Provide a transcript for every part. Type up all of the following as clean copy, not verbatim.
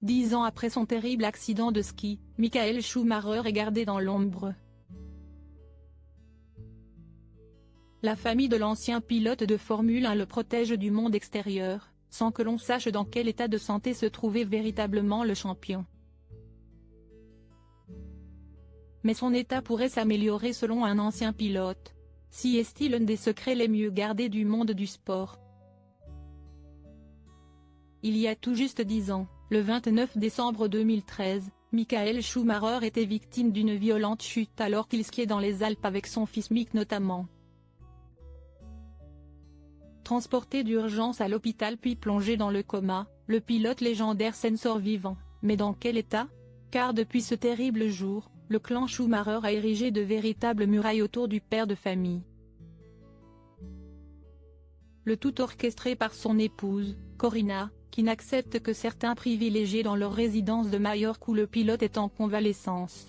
10 ans après son terrible accident de ski, Michael Schumacher est gardé dans l'ombre. La famille de l'ancien pilote de Formule 1 le protège du monde extérieur, sans que l'on sache dans quel état de santé se trouvait véritablement le champion. Mais son état pourrait s'améliorer selon un ancien pilote. Si est-il l'un des secrets les mieux gardés du monde du sport. Il y a tout juste 10 ans, le 29 décembre 2013, Michael Schumacher était victime d'une violente chute alors qu'il skiait dans les Alpes avec son fils Mick notamment. Transporté d'urgence à l'hôpital puis plongé dans le coma, le pilote légendaire s'en sort vivant, mais dans quel état? Car depuis ce terrible jour, le clan Schumacher a érigé de véritables murailles autour du père de famille. Le tout orchestré par son épouse, Corina, qui n'accepte que certains privilégiés dans leur résidence de Majorque où le pilote est en convalescence.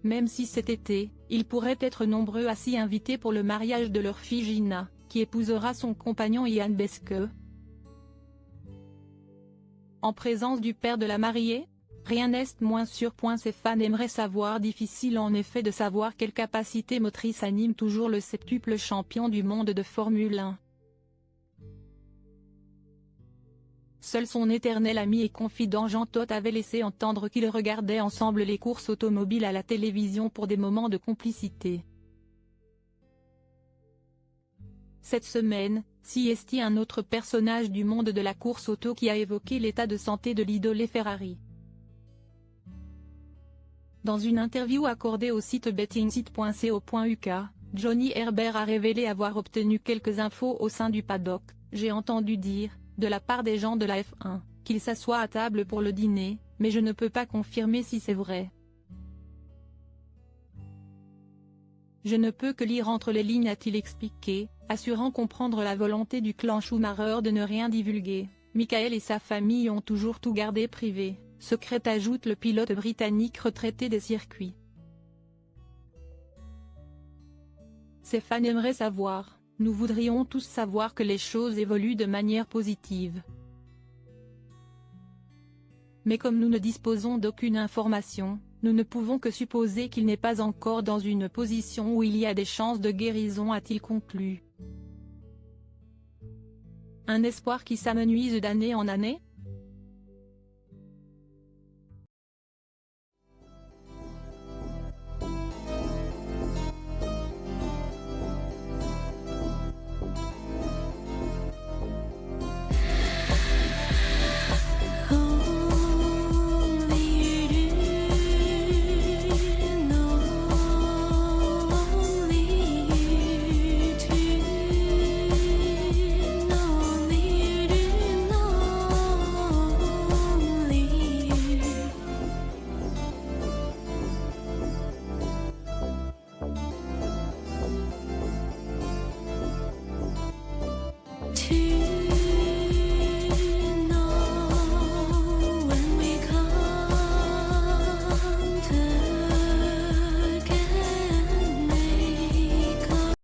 Même si cet été, ils pourraient être nombreux à s'y inviter pour le mariage de leur fille Gina, qui épousera son compagnon Ian Beske. En présence du père de la mariée? Rien n'est moins sûr. Ses fans aimeraient savoir. Difficile en effet de savoir quelle capacité motrice anime toujours le septuple champion du monde de Formule 1. Seul son éternel ami et confident Jean Todt avait laissé entendre qu'ils regardaient ensemble les courses automobiles à la télévision pour des moments de complicité. Cette semaine, c'est un autre personnage du monde de la course auto qui a évoqué l'état de santé de l'idole Ferrari. Dans une interview accordée au site bettingsite.co.uk, Johnny Herbert a révélé avoir obtenu quelques infos au sein du paddock. J'ai entendu dire, de la part des gens de la F1, qu'ils s'assoient à table pour le dîner, mais je ne peux pas confirmer si c'est vrai. Je ne peux que lire entre les lignes, a-t-il expliqué, assurant comprendre la volonté du clan Schumacher de ne rien divulguer. Michael et sa famille ont toujours tout gardé privé, secret, ajoute le pilote britannique retraité des circuits. Ses fans aimeraient savoir. Nous voudrions tous savoir que les choses évoluent de manière positive. Mais comme nous ne disposons d'aucune information, nous ne pouvons que supposer qu'il n'est pas encore dans une position où il y a des chances de guérison, a-t-il conclu. Un espoir qui s'amenuise d'année en année? To